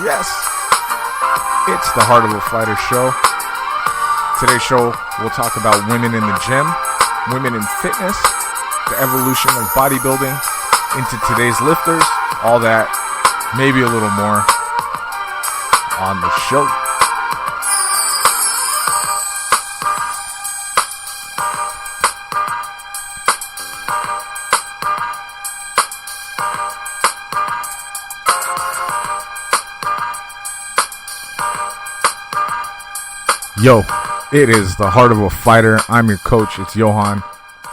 Yes, it's the Heart of a Fighter show. Today's show, we'll talk about women in the gym, women in fitness, the evolution of bodybuilding into today's lifters, all that, maybe a little more on the show. Yo, it is the Heart of a Fighter. I'm your coach. It's Johann.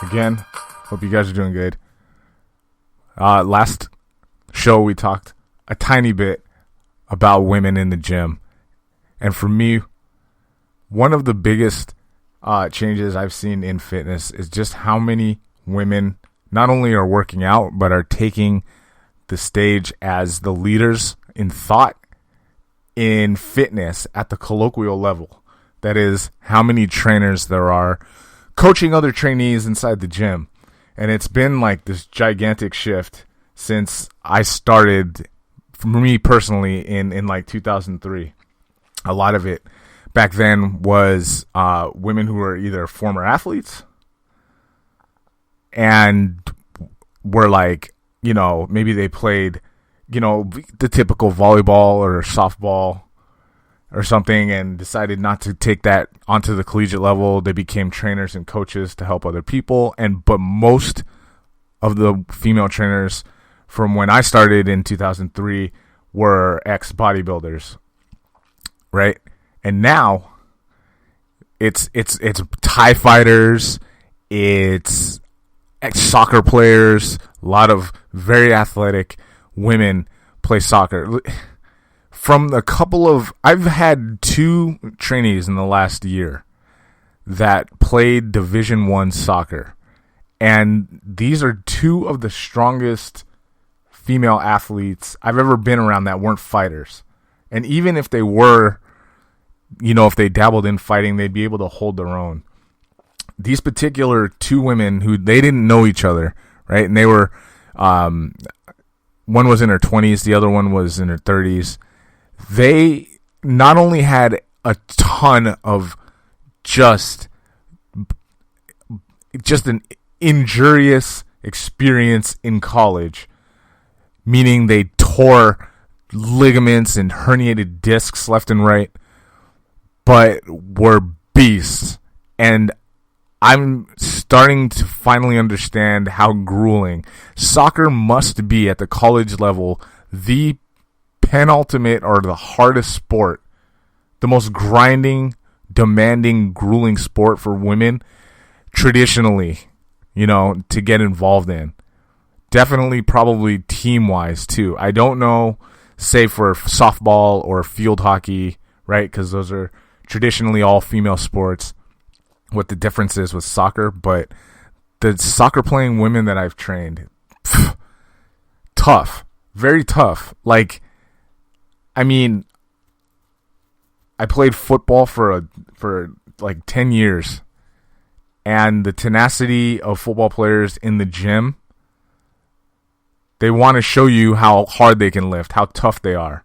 Again, hope you guys are doing good. Last show we talked a tiny bit about women in the gym. And for me, one of the biggest changes I've seen in fitness is just how many women not only are working out, but are taking the stage as the leaders in thought in fitness at the colloquial level. That is, how many trainers there are coaching other trainees inside the gym. And it's been like this gigantic shift since I started, for me personally, in like 2003. A lot of it back then was women who were either former athletes and were like, you know, maybe they played, you know, the typical volleyball or softball or something and decided not to take that onto the collegiate level. They became trainers and coaches to help other people. But most of the female trainers from when I started in 2003 were ex-bodybuilders, right? And now it's Thai fighters, it's ex-soccer players, a lot of very athletic women play soccer. From a couple of, I've had 2 trainees in the last year that played Division I soccer. And these are 2 of the strongest female athletes I've ever been around that weren't fighters. And even if they were, you know, if they dabbled in fighting, they'd be able to hold their own. These particular 2 women who, they didn't know each other, right? And they were, one was in her 20s, the other one was in her 30s. They not only had a ton of just an injurious experience in college, meaning they tore ligaments and herniated discs left and right, but were beasts. And I'm starting to finally understand how grueling soccer must be at the college level, the penultimate or the hardest sport, the most grinding, demanding, grueling sport for women traditionally, you know, to get involved in. Definitely probably team-wise too. I don't know, say for softball or field hockey, right, because those are traditionally all female sports, what the difference is with soccer. But the soccer playing women that I've trained, tough, very tough. Like, I mean, I played football for like 10 years, and the tenacity of football players in the gym, they want to show you how hard they can lift, how tough they are.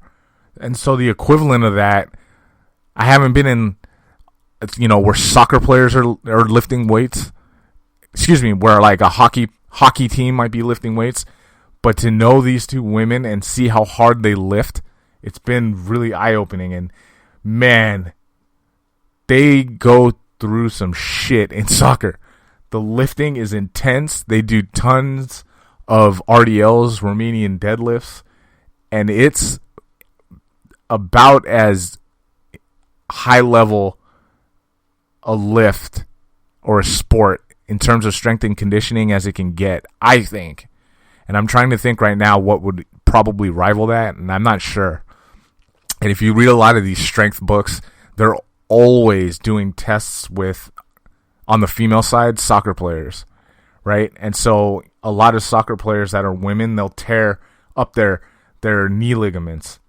And so the equivalent of that, I haven't been in, you know, where soccer players are lifting weights. Excuse me, where like a hockey team might be lifting weights. But to know these 2 women and see how hard they lift, it's been really eye-opening. And man, they go through some shit in soccer. The lifting is intense. They do tons of RDLs, Romanian deadlifts, and it's about as high level a lift or a sport in terms of strength and conditioning as it can get, I think. And I'm trying to think right now what would probably rival that, and I'm not sure. And if you read a lot of these strength books, they're always doing tests with, on the female side, soccer players, right? And so a lot of soccer players that are women, they'll tear up their knee ligaments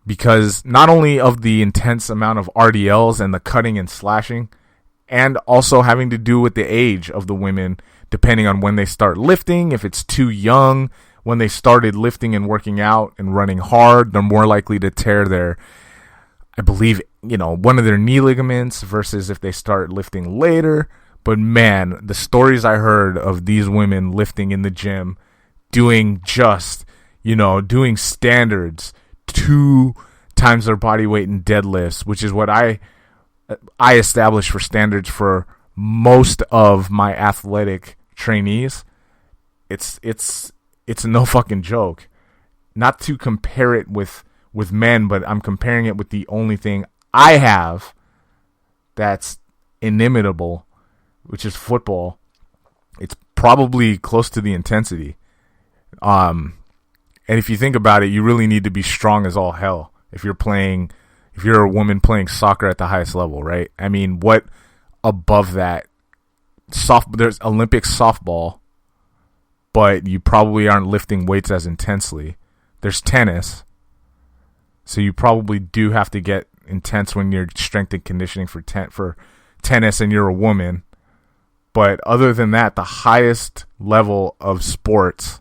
because not only of the intense amount of RDLs and the cutting and slashing, and also having to do with the age of the women, depending on when they start lifting, if it's too young, when they started lifting and working out and running hard, they're more likely to tear their, I believe, one of their knee ligaments versus if they start lifting later. But man, the stories I heard of these women lifting in the gym, doing doing standards 2 times their body weight in deadlifts, which is what I established for standards for most of my athletic trainees. It's no fucking joke. Not to compare it with men, but I'm comparing it with the only thing I have that's inimitable, which is football. It's probably close to the intensity. And if you think about it, you really need to be strong as all hell if you're a woman playing soccer at the highest level, right? I mean, what above that? There's Olympic softball, but you probably aren't lifting weights as intensely. There's tennis, so you probably do have to get intense when you're strength and conditioning for tennis and you're a woman. But other than that, the highest level of sports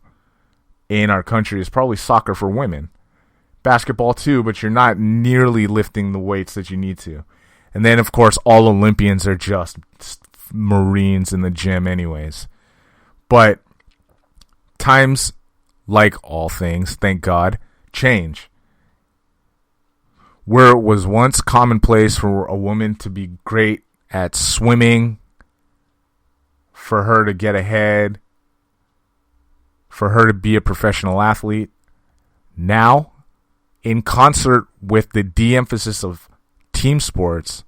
in our country is probably soccer for women. Basketball too, but you're not nearly lifting the weights that you need to. And then, of course, all Olympians are just Marines in the gym anyways. But times, like all things, thank God, change. Where it was once commonplace for a woman to be great at swimming, for her to get ahead, for her to be a professional athlete, now, in concert with the de-emphasis of team sports,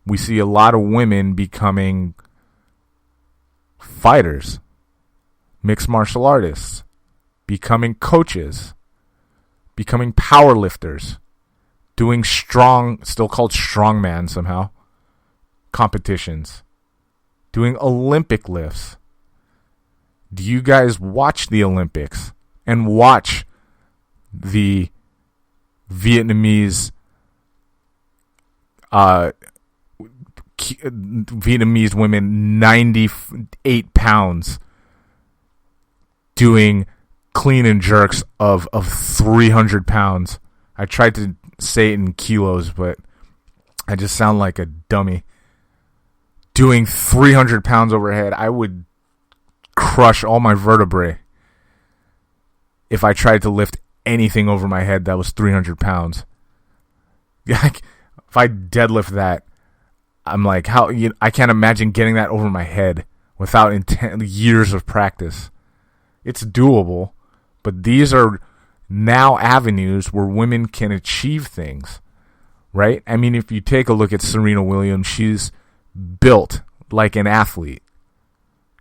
we see a lot of women becoming fighters, mixed martial artists, becoming coaches, becoming power lifters, doing still called strongman somehow, competitions, doing Olympic lifts. Do you guys watch the Olympics and watch the Vietnamese women 98 pounds doing clean and jerks of 300 pounds? I tried to say it in kilos, but I just sound like a dummy. Doing 300 pounds overhead, I would crush all my vertebrae if I tried to lift anything over my head that was 300 pounds. Like, if I deadlift that, I'm like, I can't imagine getting that over my head without years of practice. It's doable, but these are now avenues where women can achieve things, right? I mean, if you take a look at Serena Williams, she's built like an athlete.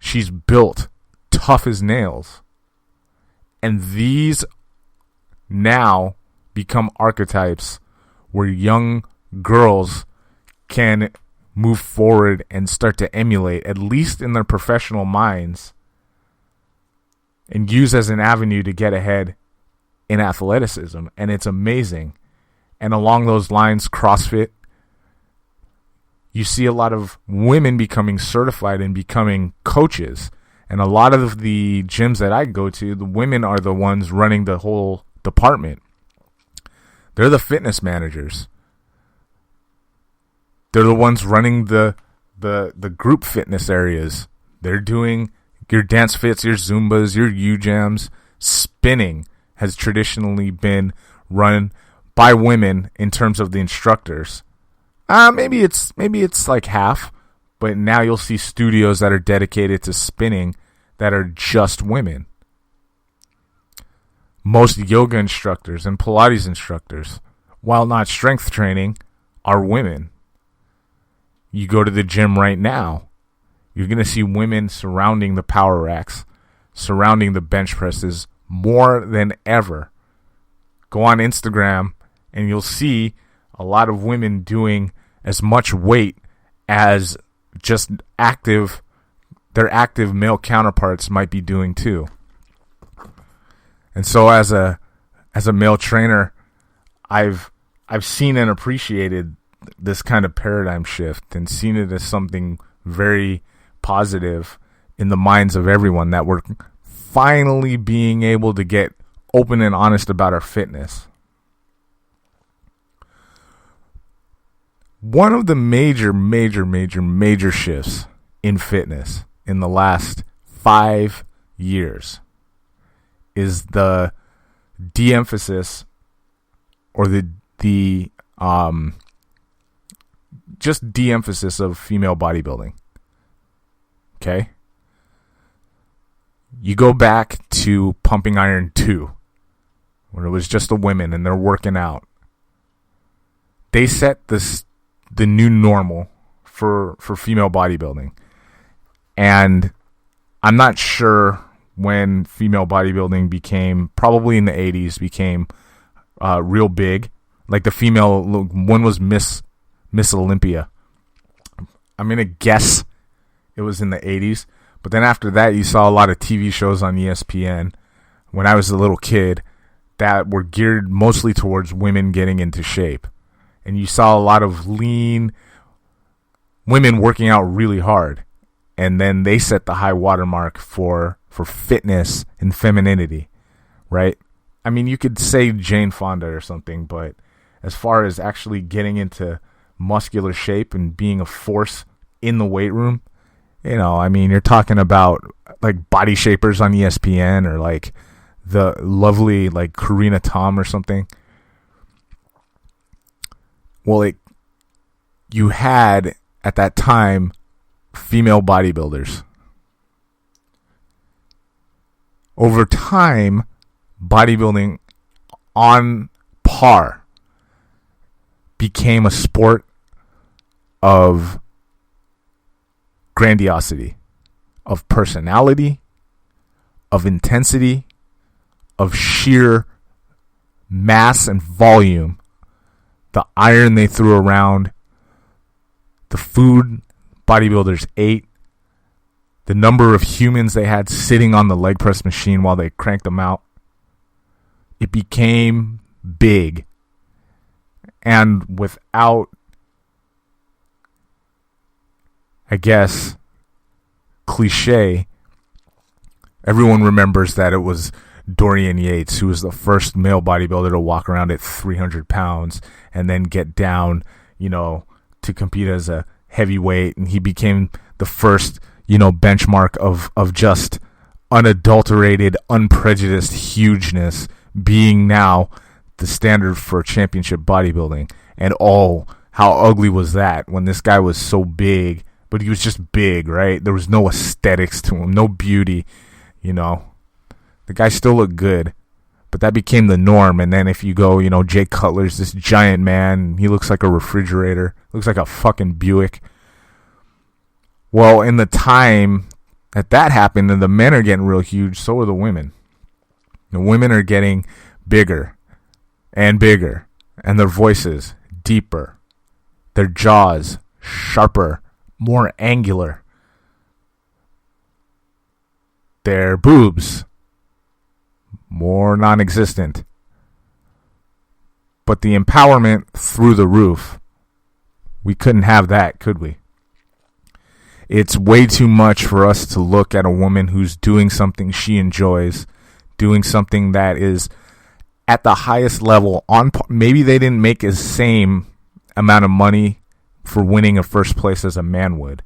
She's built tough as nails. And these now become archetypes where young girls can move forward and start to emulate, at least in their professional minds, and use as an avenue to get ahead in athleticism. And it's amazing. And along those lines, CrossFit, you see a lot of women becoming certified and becoming coaches. And a lot of the gyms that I go to, the women are the ones running the whole department. They're the fitness managers. They're the ones running the group fitness areas. They're doing your dance fits, your Zumbas, your U-Jams. Spinning has traditionally been run by women in terms of the instructors. Maybe it's like half, but now you'll see studios that are dedicated to spinning that are just women. Most yoga instructors and Pilates instructors, while not strength training, are women. You go to the gym right now, you're going to see women surrounding the power racks, surrounding the bench presses more than ever. Go on Instagram and you'll see a lot of women doing as much weight as just their active male counterparts might be doing too. And so as a male trainer, I've seen and appreciated this kind of paradigm shift and seen it as something very positive in the minds of everyone, that we're finally being able to get open and honest about our fitness. One of the major shifts in fitness in the last 5 years is the de-emphasis or the just de-emphasis of female bodybuilding. Okay? You go back to Pumping Iron 2, when it was just the women and they're working out. They set the new normal for female bodybuilding. And I'm not sure when female bodybuilding became, probably in the 80s, became real big. Like the female, one was Miss Olympia. I'm going to guess it was in the 80s. But then after that, you saw a lot of TV shows on ESPN when I was a little kid that were geared mostly towards women getting into shape. And you saw a lot of lean women working out really hard. And then they set the high watermark for fitness and femininity, right? I mean, you could say Jane Fonda or something, but as far as actually getting into muscular shape and being a force in the weight room, you know, I mean, you're talking about like Body Shapers on ESPN or like the lovely like Karina Tom or something. Well, you had at that time female bodybuilders. Over time, bodybuilding on par became a sport of grandiosity, of personality, of intensity, of sheer mass and volume. The iron they threw around, the food bodybuilders ate, the number of humans they had sitting on the leg press machine while they cranked them out. It became big. And without, I guess, cliche, everyone remembers that it was Dorian Yates, who was the first male bodybuilder to walk around at 300 pounds and then get down, you know, to compete as a heavyweight. And he became the first, you know, benchmark of just unadulterated, unprejudiced hugeness, being now the standard for championship bodybuilding. And oh, how ugly was that when this guy was so big, but he was just big, right? There was no aesthetics to him, no beauty, you know. The guy still looked good, but that became the norm. And then if you go, you know, Jay Cutler's this giant man, he looks like a refrigerator, looks like a fucking Buick. Well, in the time that happened, and the men are getting real huge, so are the women. The women are getting bigger and bigger, and their voices deeper, their jaws sharper, more angular, their boobs more non-existent. But the empowerment through the roof, we couldn't have that, could we? It's way too much for us to look at a woman who's doing something she enjoys, doing something that is at the highest level. Maybe they didn't make the same amount of money for winning a first place as a man would.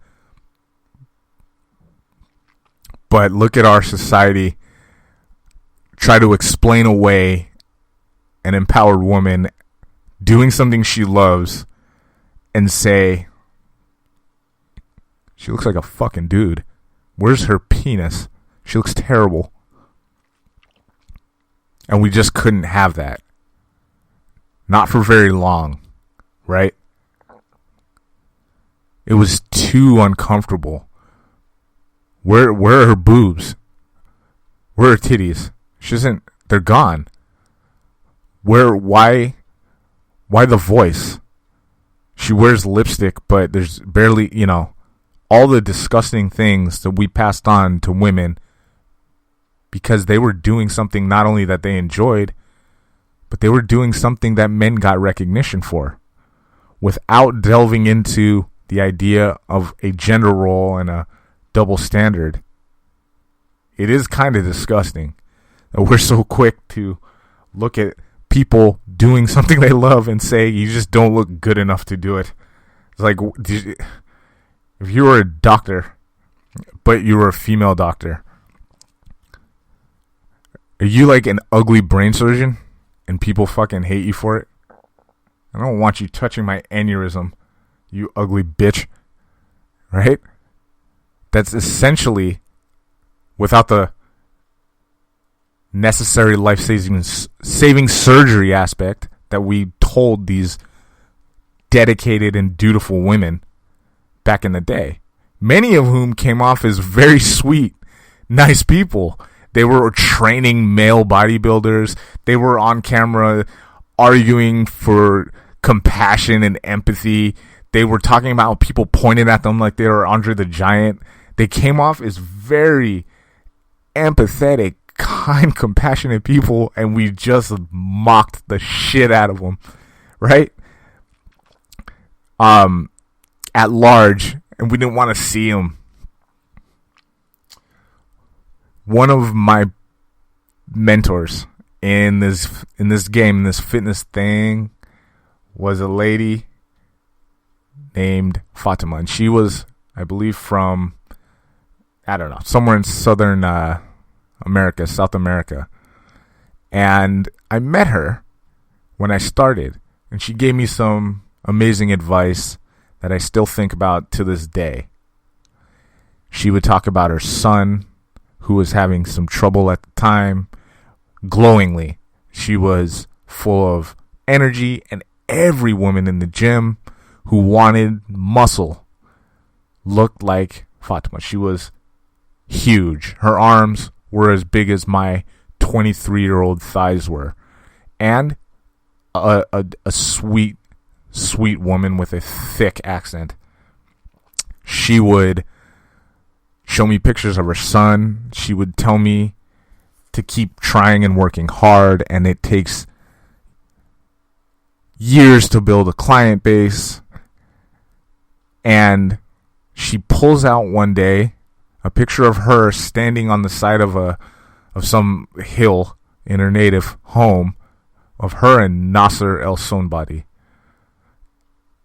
But look at our society try to explain away an empowered woman doing something she loves and say, she looks like a fucking dude. Where's her penis? She looks terrible. And we just couldn't have that. Not for very long, right? It was too uncomfortable. Where are her boobs? Where are her titties? They're gone. Why the voice? She wears lipstick, but there's barely, you know, all the disgusting things that we passed on to women because they were doing something not only that they enjoyed, but they were doing something that men got recognition for without delving into the idea of a gender role and a double standard. it is kind of disgusting that we're so quick to look at people doing something they love and say you just don't look good enough to do it. It's like, if you were a doctor, but you were a female doctor, are you like an ugly brain surgeon and people fucking hate you for it? I don't want you touching my aneurysm, you ugly bitch. Right? That's essentially, without the necessary life-saving surgery aspect that we told these dedicated and dutiful women back in the day, many of whom came off as very sweet, nice people. They were training male bodybuilders. They were on camera arguing for compassion and empathy. They were talking about how people pointed at them like they were Andre the Giant. They came off as very empathetic, kind, compassionate people, and we just mocked the shit out of them, right? At large, and we didn't want to see them. One of my mentors in this game, in this fitness thing, was a lady named Fatima, and she was, I believe, from, I don't know, somewhere in southern America, South America. And I met her when I started, and she gave me some amazing advice that I still think about to this day. She would talk about her son, who was having some trouble at the time, glowingly. She was full of energy, and every woman in the gym who wanted muscle looked like Fatima. She was huge. Her arms were as big as my 23-year-old thighs were. And a sweet, sweet woman with a thick accent. She would show me pictures of her son. She would tell me to keep trying and working hard, and it takes years to build a client base. And she pulls out one day a picture of her standing on the side of some hill in her native home, of her and Nasser El Sonbadi.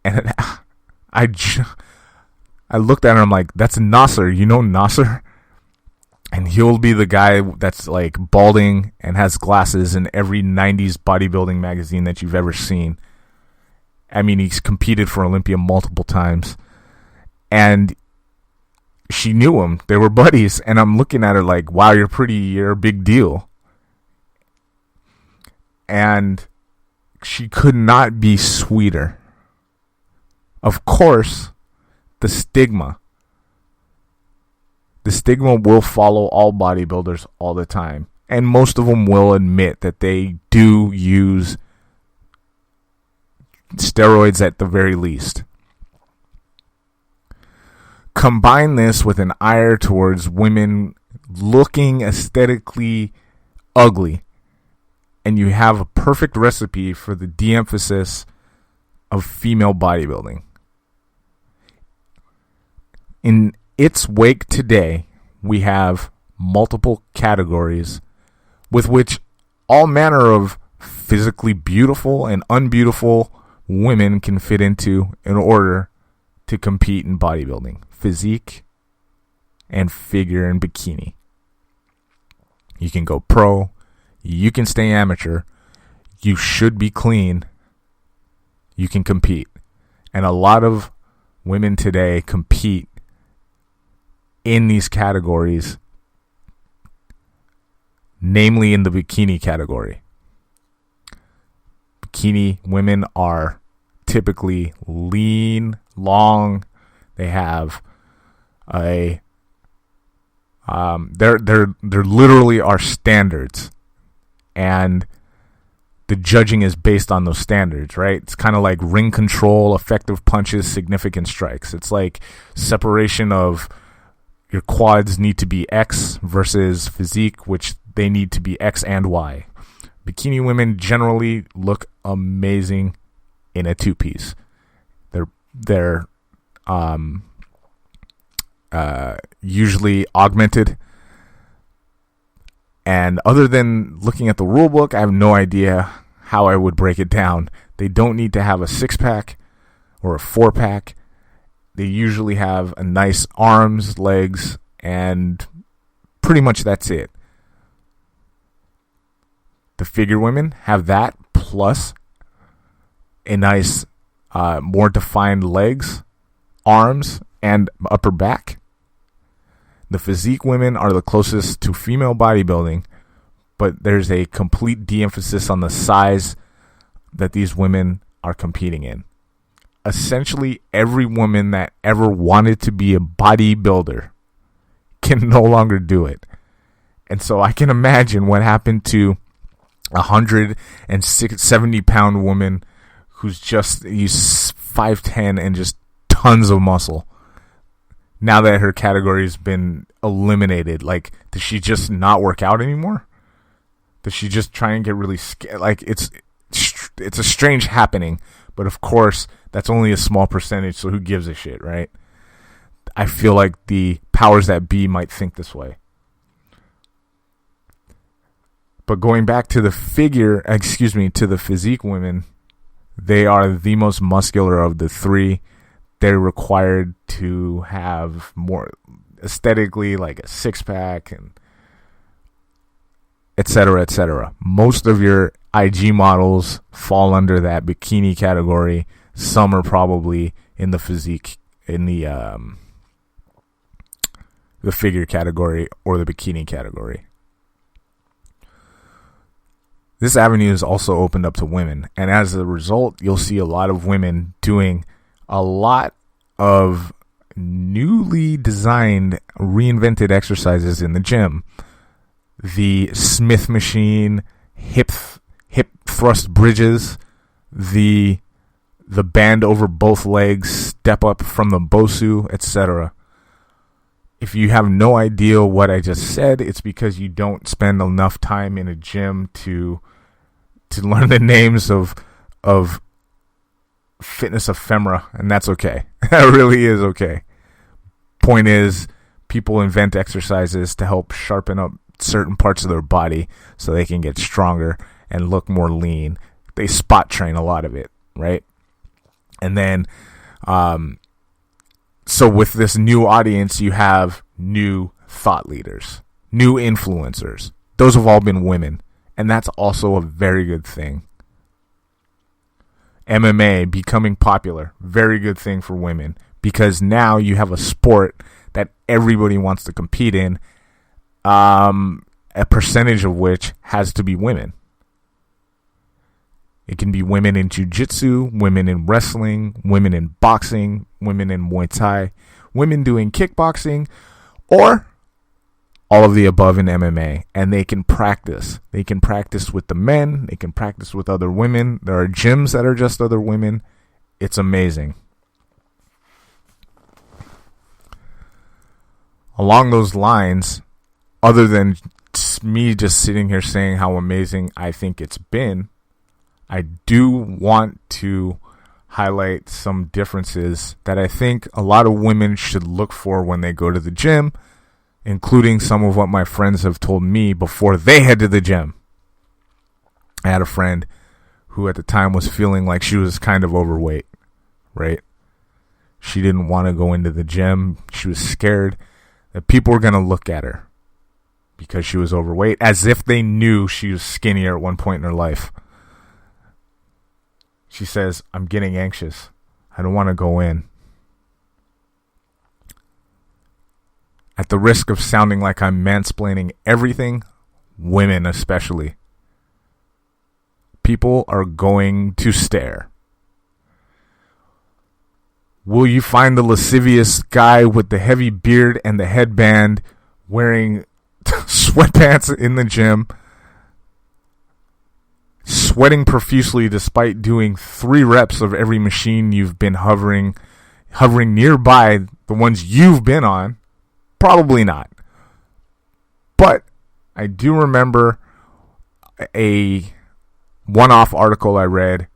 And I looked at her, I'm like, that's Nasser. You know Nasser? And he'll be the guy that's like balding and has glasses in every 90s bodybuilding magazine that you've ever seen. I mean, he's competed for Olympia multiple times. And she knew him. They were buddies. And I'm looking at her like, wow, you're a big deal. And she could not be sweeter. Of course, the stigma will follow all bodybuilders all the time. And most of them will admit that they do use steroids at the very least. Combine this with an ire towards women looking aesthetically ugly, and you have a perfect recipe for the de-emphasis of female bodybuilding. In its wake today, we have multiple categories with which all manner of physically beautiful and unbeautiful women can fit into in order to compete in bodybuilding. Physique and figure and bikini. You can go pro. You can stay amateur. You should be clean. You can compete. And a lot of women today compete in these categories, namely in the bikini category. Bikini women are typically lean, long. They have they're literally are standards, and the judging is based on those standards, right? It's kind of like ring control, effective punches, significant strikes. It's like separation of your quads need to be X versus physique, which they need to be X and Y. Bikini women generally look amazing in a two-piece. They're usually augmented And other than looking at the rule book, I have no idea how I would break it down. They don't need to have a 6-pack or a 4-pack. They usually have a nice arms, legs, and pretty much that's it. The figure women have that plus a nice, more defined legs, arms, and upper back. The physique women are the closest to female bodybuilding, but there's a complete de-emphasis on the size that these women are competing in. Essentially, every woman that ever wanted to be a bodybuilder can no longer do it. And so I can imagine what happened to 170-pound woman who's just 5'10" and just tons of muscle. Now that her category has been eliminated, like, does she just not work out anymore? Does she just try and get really scared? Like, it's a strange happening, but of course, that's only a small percentage, so who gives a shit, right? I feel like the powers that be might think this way. But going back to the physique women, they are the most muscular of the three. They're required to have more aesthetically, like a 6-pack and et cetera, et cetera. Most of your IG models fall under that bikini category. Some are probably in the physique, in the figure category or the bikini category. This avenue is also opened up to women, and as a result, you'll see a lot of women doing a lot of newly designed, reinvented exercises in the gym. The Smith machine, hip thrust bridges, the band over both legs, step up from the Bosu, etc. If you have no idea what I just said, it's because you don't spend enough time in a gym to learn the names of fitness ephemera, and that's okay. That really is okay. Point is, people invent exercises to help sharpen up certain parts of their body so they can get stronger and look more lean. They spot train a lot of it, right? And then, so with this new audience, you have new thought leaders, new influencers. Those have all been women, and that's also a very good thing. MMA becoming popular, very good thing for women, because now you have a sport that everybody wants to compete in, a percentage of which has to be women. It can be women in jiu-jitsu, women in wrestling, women in boxing, women in Muay Thai, women doing kickboxing, or all of the above in MMA. And they can practice. They can practice with the men. They can practice with other women. There are gyms that are just other women. It's amazing. Along those lines, other than me just sitting here saying how amazing I think it's been, I do want to highlight some differences that I think a lot of women should look for when they go to the gym, including some of what my friends have told me before they head to the gym. I had a friend who at the time was feeling like she was kind of overweight, right? She didn't want to go into the gym. She was scared that people were going to look at her because she was overweight, as if they knew she was skinnier at one point in her life. She says, I'm getting anxious. I don't want to go in. At the risk of sounding like I'm mansplaining everything, women especially, people are going to stare. Will you find the lascivious guy with the heavy beard and the headband wearing sweatpants in the gym, sweating profusely despite doing 3 reps of every machine you've been hovering nearby, the ones you've been on? Probably not. But I do remember a one-off article I read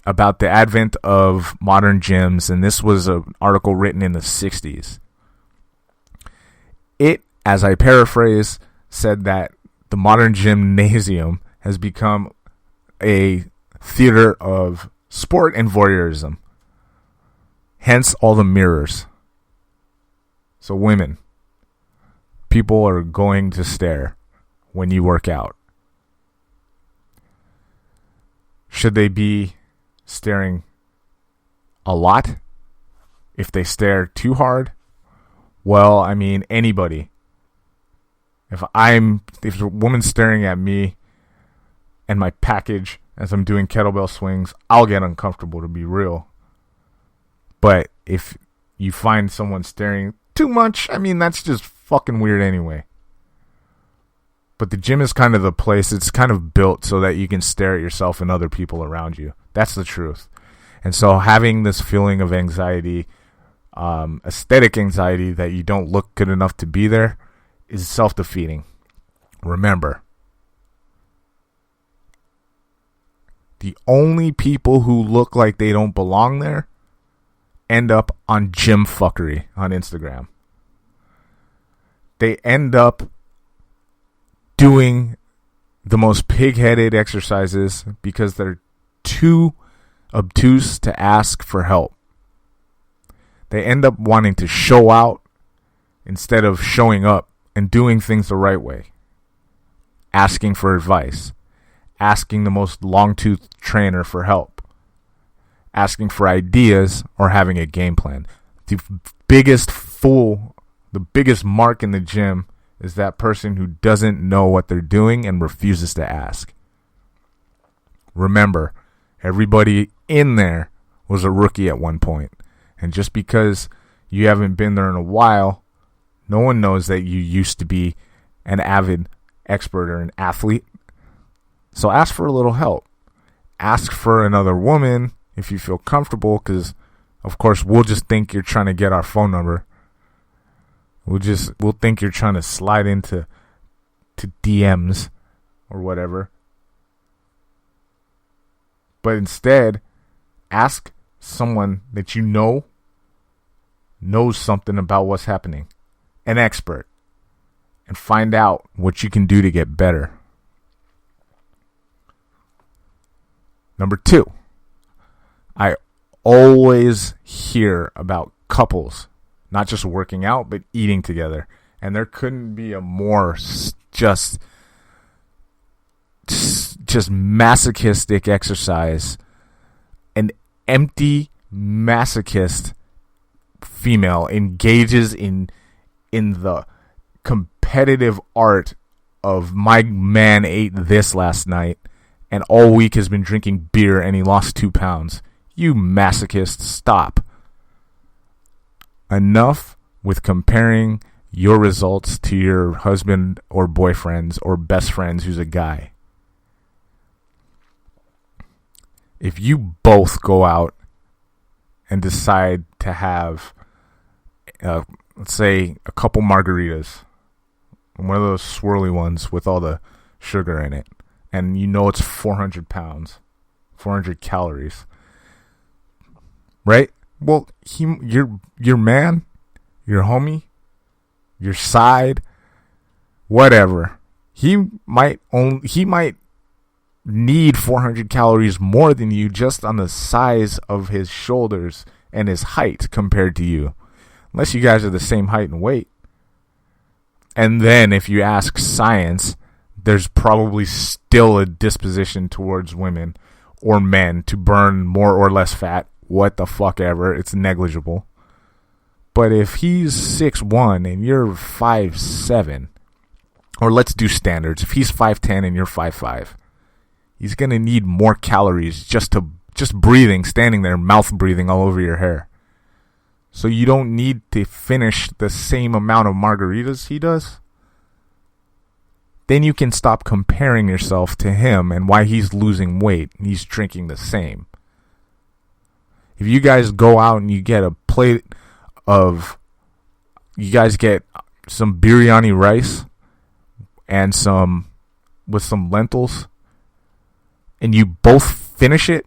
about the advent of modern gyms, and this was an article written in the 60s. It, as I paraphrase, said that the modern gymnasium has become a theater of sport and voyeurism. Hence all the mirrors. So women, people are going to stare when you work out. Should they be staring a lot? If they stare too hard? Well, I mean, anybody. If a woman's staring at me and my package as I'm doing kettlebell swings, I'll get uncomfortable, to be real. But if you find someone staring too much, I mean, that's just fucking weird anyway. But the gym is kind of the place. It's kind of built so that you can stare at yourself and other people around you. That's the truth. And so having this feeling of anxiety, aesthetic anxiety that you don't look good enough to be there, is self-defeating. Remember, the only people who look like they don't belong there end up on gym fuckery on Instagram. They end up doing the most pig-headed exercises because they're too obtuse to ask for help. They end up wanting to show out instead of showing up and doing things the right way. Asking for advice. Asking the most long-toothed trainer for help. Asking for ideas or having a game plan. The biggest fool, the biggest mark in the gym is that person who doesn't know what they're doing and refuses to ask. Remember, everybody in there was a rookie at one point. And just because you haven't been there in a while, no one knows that you used to be an avid expert or an athlete. So ask for a little help. Ask for another woman if you feel comfortable, because, of course, we'll just think you're trying to get our phone number. We'll think you're trying to slide into DMs or whatever. But instead, ask someone that you know knows something about what's happening. An expert. And find out what you can do to get better. Number 2. I always hear about couples not just working out, but eating together. And there couldn't be a more just masochistic exercise. An empty masochist female engages in the competitive art of my man ate this last night and all week has been drinking beer and he lost 2 pounds. You masochist, stop. Enough with comparing your results to your husband or boyfriend's or best friend's who's a guy. If you both go out and decide to have, let's say, a couple margaritas, one of those swirly ones with all the sugar in it, and you know it's 400 pounds, 400 calories, right? Well, your man, your homie, your side, whatever, he might need 400 calories more than you just on the size of his shoulders and his height compared to you, unless you guys are the same height and weight. And then if you ask science, there's probably still a disposition towards women or men to burn more or less fat. What the fuck ever. It's negligible. But if he's 6'1" and you're 5'7", or let's do standards. If he's 5'10" and you're 5'5", he's going to need more calories just breathing, standing there, mouth breathing all over your hair. So you don't need to finish the same amount of margaritas he does. Then you can stop comparing yourself to him and why he's losing weight and he's drinking the same. If you guys go out and you get a plate of, you guys get some biryani rice and with some lentils, and you both finish it,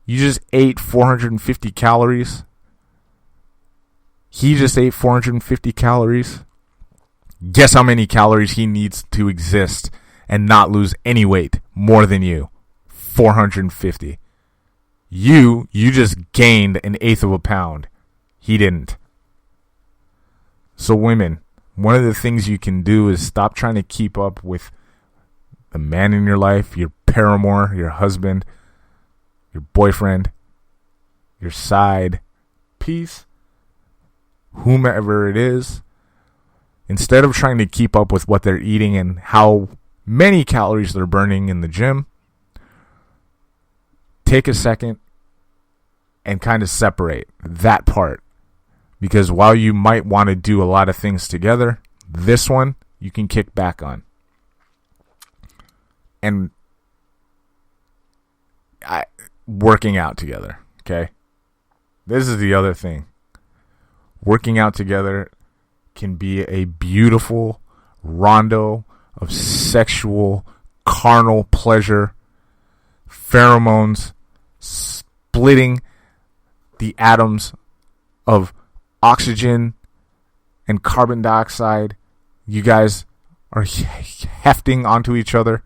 you just ate 450 calories. He just ate 450 calories. Guess how many calories he needs to exist and not lose any weight more than you? 450. You just gained an eighth of a pound. He didn't. So women, one of the things you can do is stop trying to keep up with the man in your life, your paramour, your husband, your boyfriend, your side piece, whomever it is. Instead of trying to keep up with what they're eating and how many calories they're burning in the gym, take a second and kind of separate that part. Because while you might want to do a lot of things together, this one you can kick back on. And working out together, okay? This is the other thing. Working out together can be a beautiful rondo of sexual, carnal pleasure, pheromones, splitting the atoms of oxygen and carbon dioxide. You guys are hefting onto each other.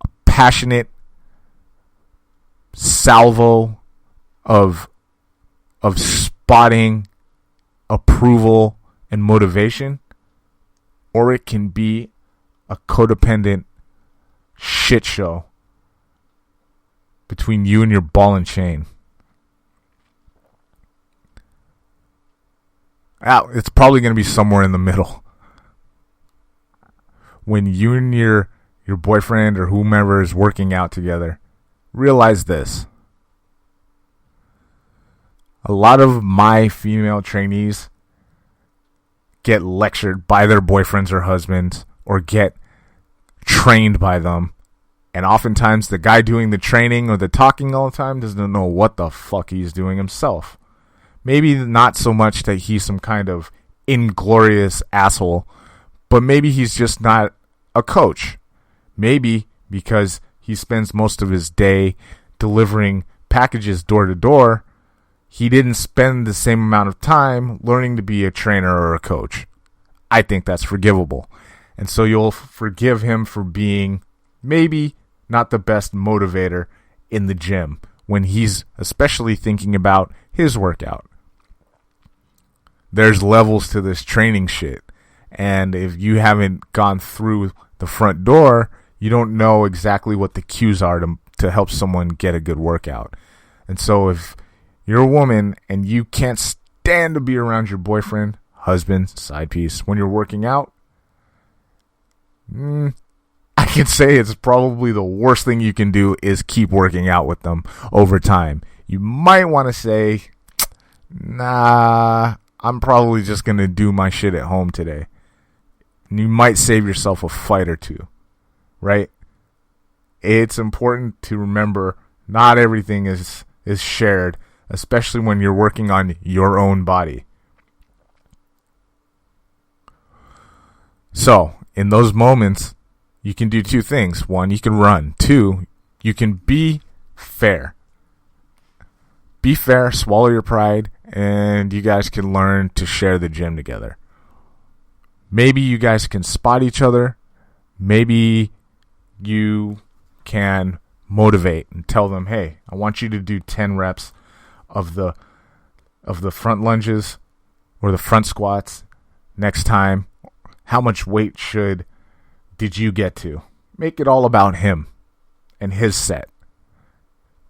A passionate salvo of spotting approval and motivation, or it can be a codependent shit show between you and your ball and chain. It's probably going to be somewhere in the middle. When you and your boyfriend or whomever is working out together, realize this. A lot of my female trainees get lectured by their boyfriends or husbands or get trained by them. And oftentimes the guy doing the training or the talking all the time doesn't know what the fuck he's doing himself. Maybe not so much that he's some kind of inglorious asshole, but maybe he's just not a coach. Maybe because he spends most of his day delivering packages door to door, he didn't spend the same amount of time learning to be a trainer or a coach. I think that's forgivable. And so you'll forgive him for being maybe not the best motivator in the gym when he's especially thinking about his workout. There's levels to this training shit. And if you haven't gone through the front door, you don't know exactly what the cues are to help someone get a good workout. And so if you're a woman and you can't stand to be around your boyfriend, husband, side piece when you're working out, I can say it's probably the worst thing you can do is keep working out with them over time. You might want to say, nah, I'm probably just going to do my shit at home today. And you might save yourself a fight or two, right? It's important to remember not everything is shared, especially when you're working on your own body. So, in those moments, you can do two things. One, you can run. Two, you can be fair. Be fair, swallow your pride, and you guys can learn to share the gym together. Maybe you guys can spot each other. Maybe you can motivate and tell them, hey, I want you to do 10 reps of the front lunges or the front squats next time. How much weight did you get to? Make it all about him and his set.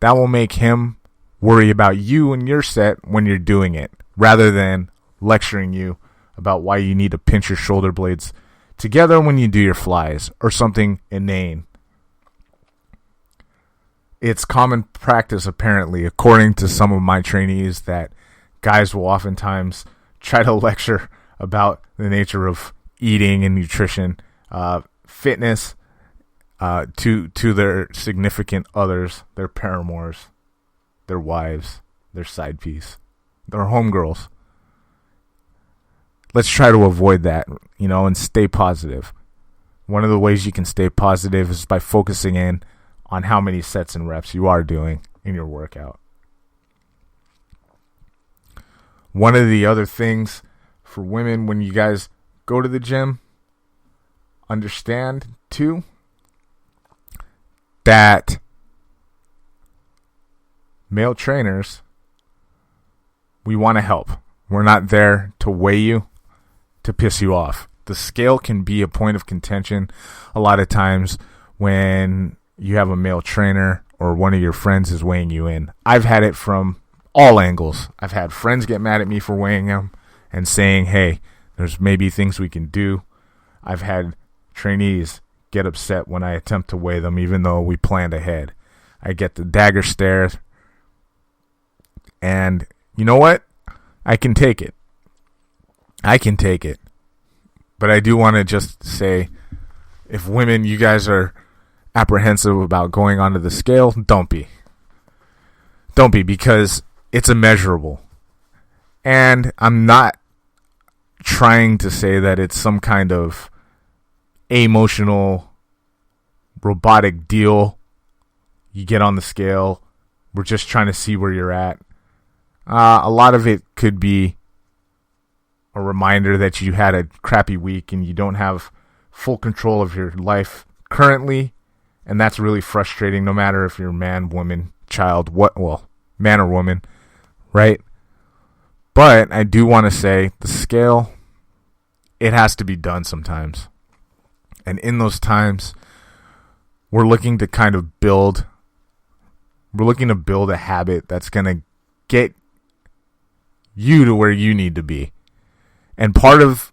That will make him worry about you and your set when you're doing it, rather than lecturing you about why you need to pinch your shoulder blades together when you do your flies or something inane. It's common practice, apparently, according to some of my trainees, that guys will oftentimes try to lecture about the nature of eating and nutrition, fitness, to their significant others, their paramours, their wives, their side piece, their homegirls. Let's try to avoid that, and stay positive. One of the ways you can stay positive is by focusing in on how many sets and reps you are doing in your workout. One of the other things for women, when you guys go to the gym, understand too that male trainers, we want to help. We're not there to weigh you, to piss you off. The scale can be a point of contention a lot of times when you have a male trainer or one of your friends is weighing you in. I've had it from all angles. I've had friends get mad at me for weighing them and saying, hey, there's maybe things we can do. I've had trainees get upset when I attempt to weigh them, even though we planned ahead. I get the dagger stare, and you know what? I can take it. But I do want to just say, if women, you guys are apprehensive about going onto the scale, don't be. Don't be, because it's immeasurable. And I'm not trying to say that it's some kind of emotional, robotic deal. You get on the scale. We're just trying to see where you're at. A lot of it could be a reminder that you had a crappy week and you don't have full control of your life currently, and that's really frustrating, no matter if you're man, woman, child, man or woman, right? But I do want to say the scale, it has to be done sometimes. And in those times, we're looking to build a habit that's going to get you to where you need to be. And part of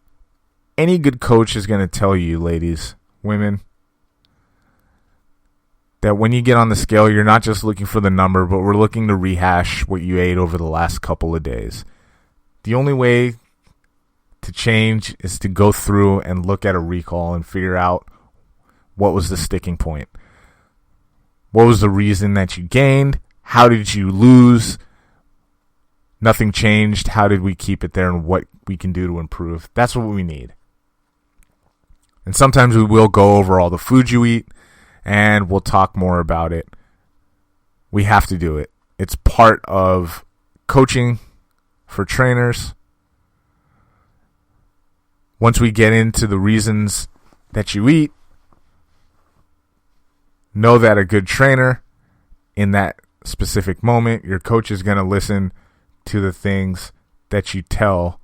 any good coach is going to tell you, ladies, women, that when you get on the scale, you're not just looking for the number, but we're looking to rehash what you ate over the last couple of days. The only way to change is to go through and look at a recall and figure out what was the sticking point. What was the reason that you gained? How did you lose? Nothing changed. How did we keep it there, and what we can do to improve? That's what we need. And sometimes we will go over all the food you eat, and we'll talk more about it. We have to do it. It's part of coaching for trainers. Once we get into the reasons that you eat, know that a good trainer, in that specific moment, your coach is going to listen to the things that you tell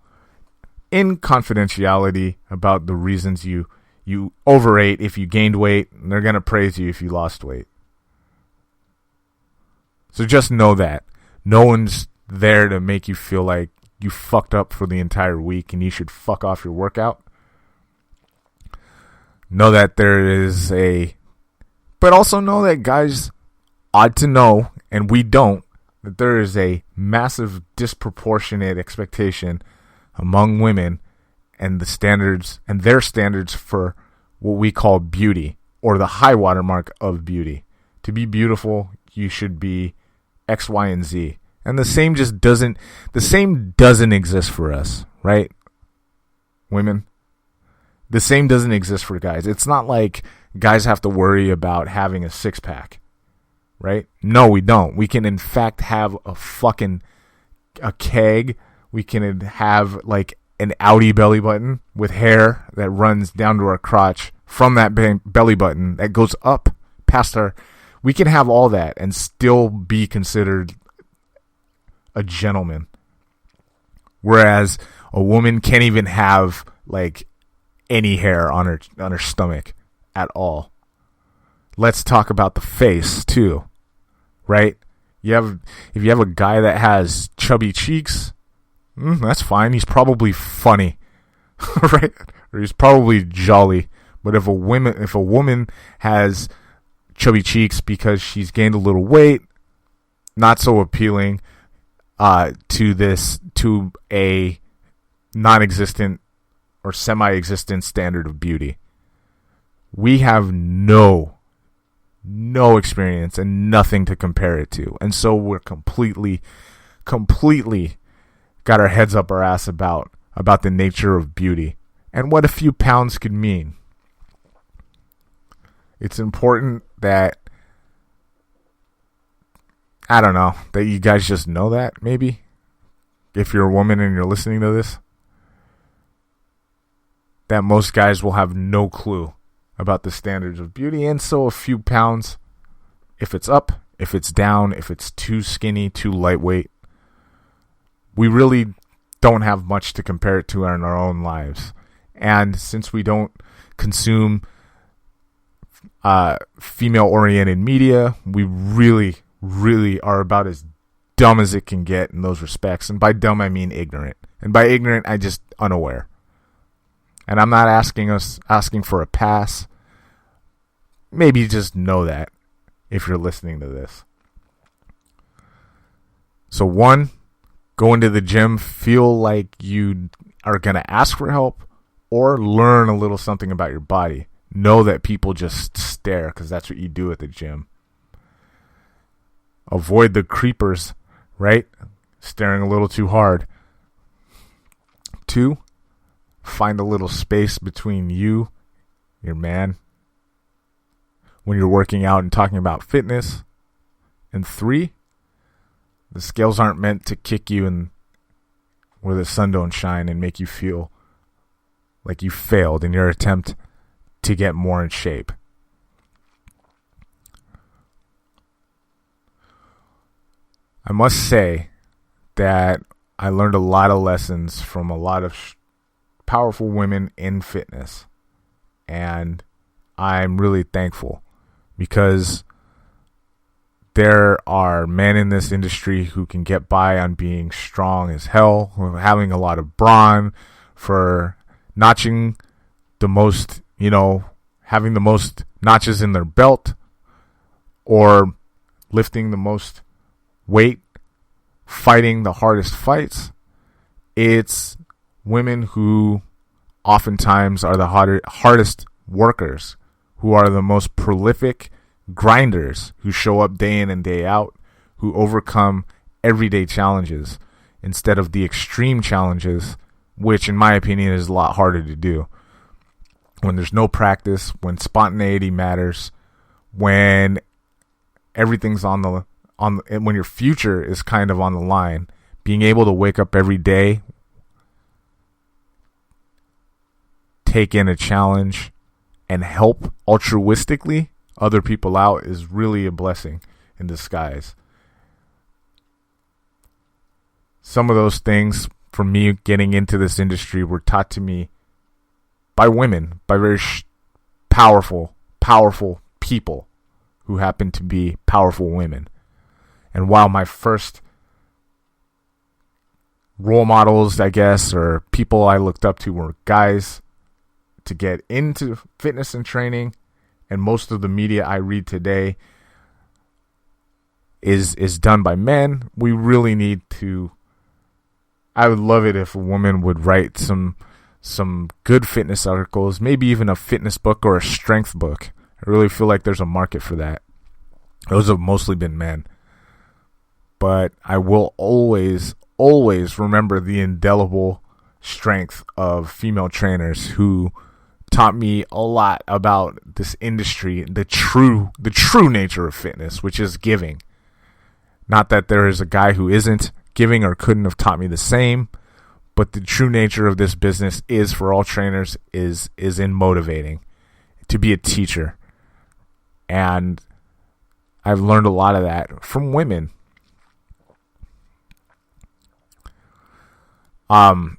in confidentiality about the reasons you overate if you gained weight, and they're going to praise you if you lost weight. So just know that. No one's there to make you feel like you fucked up for the entire week and you should fuck off your workout. Know that but also know that guys ought to know, and we don't, that there is a massive disproportionate expectation among women and their standards for what we call beauty, or the high water mark of beauty. To be beautiful, you should be X, Y, and Z. And the same doesn't exist for us, right? Women. The same doesn't exist for guys. It's not like guys have to worry about having a six-pack, right? No, we don't. We can, in fact, have a keg. We can have, like, an Audi belly button with hair that runs down to our crotch from that belly button that goes up past our... We can have all that and still be considered a gentleman. Whereas a woman can't even have, like, any hair on her stomach at all. Let's talk about the face too, right? If you have a guy that has chubby cheeks, that's fine. He's probably funny, right? Or he's probably jolly. But if a woman has chubby cheeks because she's gained a little weight, not so appealing to a non-existent or semi-existent standard of beauty. We have no experience and nothing to compare it to. And so we're completely got our heads up our ass about the nature of beauty and what a few pounds could mean. It's important that, I don't know, that you guys just know that, maybe. If you're a woman and you're listening to this. that most guys will have no clue about the standards of beauty, and so a few pounds, if it's up, if it's down, if it's too skinny, too lightweight, we really don't have much to compare it to in our own lives. And since we don't consume female-oriented media, we really, really are about as dumb as it can get in those respects. And by dumb, I mean ignorant. And by ignorant, I just unaware. And I'm not asking for a pass. Maybe just know that if you're listening to this. So 1, go into the gym, feel like you are going to ask for help or learn a little something about your body. Know that people just stare, because that's what you do at the gym. Avoid the creepers, right? Staring a little too hard. 2, find a little space between you, your man, when you're working out and talking about fitness. And 3, the scales aren't meant to kick you in where the sun don't shine and make you feel like you failed in your attempt to get more in shape. I must say that I learned a lot of lessons from a lot of powerful women in fitness, and I'm really thankful, because there are men in this industry who can get by on being strong as hell, having a lot of brawn, for notching the most, having the most notches in their belt, or lifting the most weight, fighting the hardest fights. It's women who oftentimes are the hardest workers, who are the most prolific grinders, who show up day in and day out, who overcome everyday challenges instead of the extreme challenges, which in my opinion is a lot harder to do. When there's no practice, when spontaneity matters, when everything's when your future is kind of on the line, being able to wake up every day, take in a challenge, and help altruistically other people out is really a blessing in disguise. Some of those things, for me, getting into this industry, were taught to me by women, by very powerful people who happen to be powerful women. And while my first role models, I guess, or people I looked up to were guys to get into fitness and training, and most of the media I read today is done by men, we really need to... I would love it if a woman would write some good fitness articles, maybe even a fitness book or a strength book. I really feel like there's a market for that. Those have mostly been men. But I will always remember the indelible strength of female trainers who taught me a lot about this industry, the true nature of fitness, which is giving. Not that there is a guy who isn't giving or couldn't have taught me the same, but the true nature of this business is, for all trainers, is in motivating, to be a teacher. And I've learned a lot of that from women. While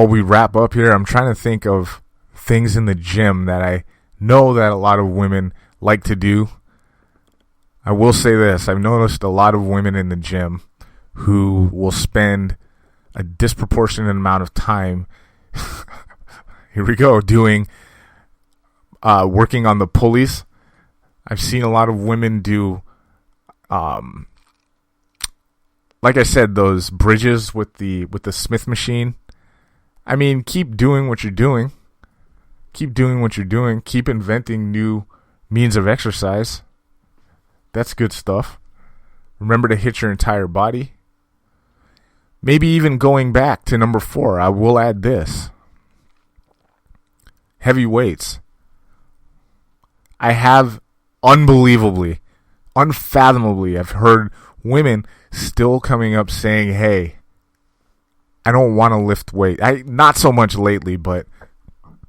we wrap up here, I'm trying to think of things in the gym that I know that a lot of women like to do. I will say this. I've noticed a lot of women in the gym who will spend a disproportionate amount of time, here we go, working on the pulleys. I've seen a lot of women do, like I said, those bridges with the Smith machine. I mean, keep doing what you're doing. Keep doing what you're doing. Keep inventing new means of exercise. That's good stuff. Remember to hit your entire body. Maybe even going back to number 4, I will add this. Heavy weights. I have unfathomably, I've heard women still coming up saying, hey, I don't want to lift weight. Not so much lately, but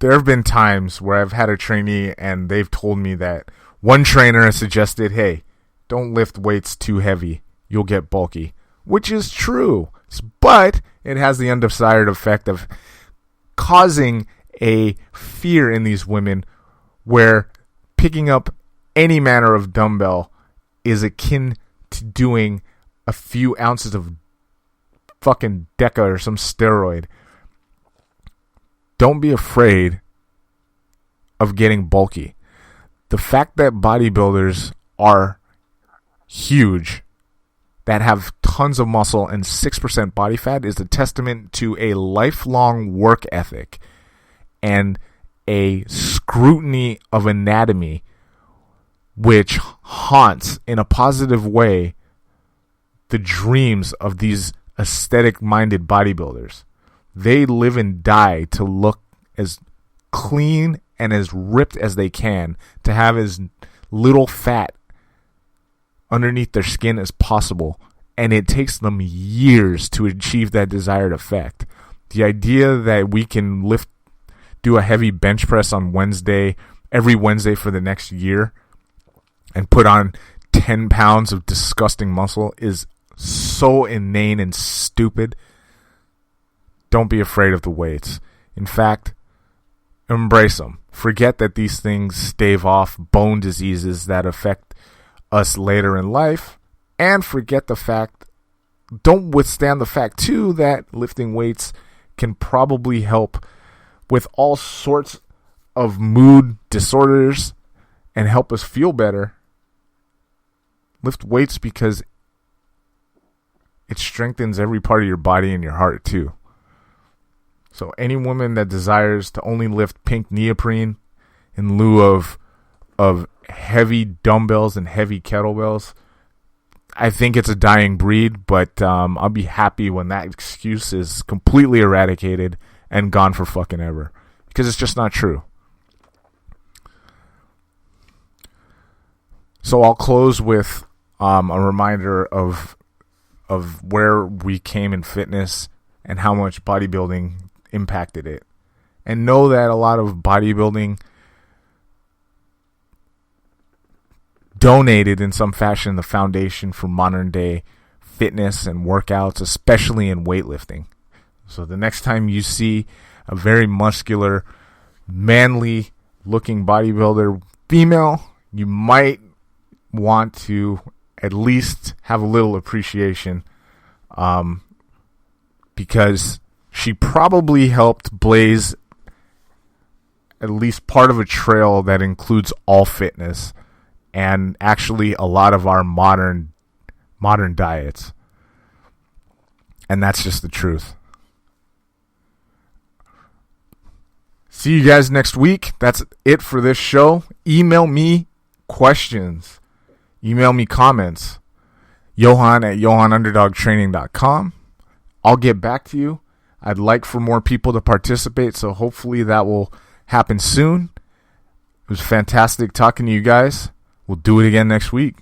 there have been times where I've had a trainee and they've told me that one trainer has suggested, hey, don't lift weights too heavy. You'll get bulky, which is true. But it has the undesired effect of causing a fear in these women where picking up any manner of dumbbell is akin to doing a few ounces of fucking Deca or some steroid. Don't be afraid of getting bulky. The fact that bodybuilders are huge, that have tons of muscle and 6% body fat, is a testament to a lifelong work ethic and a scrutiny of anatomy which haunts in a positive way the dreams of these aesthetic-minded bodybuilders. They live and die to look as clean and as ripped as they can, to have as little fat underneath their skin as possible, and it takes them years to achieve that desired effect. The idea that we can do a heavy bench press on every Wednesday for the next year, and put on 10 pounds of disgusting muscle is so inane and stupid. Don't be afraid of the weights. In fact, embrace them. Forget that these things stave off bone diseases that affect us later in life, and don't withstand the fact too that lifting weights can probably help with all sorts of mood disorders and help us feel better. Lift weights because it strengthens every part of your body and your heart too. So any woman that desires to only lift pink neoprene in lieu of heavy dumbbells and heavy kettlebells, I think it's a dying breed, but I'll be happy when that excuse is completely eradicated and gone for fucking ever, because it's just not true. So I'll close with a reminder of where we came in fitness and how much bodybuilding impacted it. And know that a lot of bodybuilding donated in some fashion the foundation for modern day fitness and workouts, especially in weightlifting. So the next time you see a very muscular, manly looking bodybuilder female, you might want to at least have a little appreciation, because she probably helped blaze at least part of a trail that includes all fitness and actually a lot of our modern diets. And that's just the truth. See you guys next week. That's it for this show. Email me questions. Email me comments. Johann at johannunderdogtraining.com. I'll get back to you. I'd like for more people to participate, so hopefully that will happen soon. It was fantastic talking to you guys. We'll do it again next week.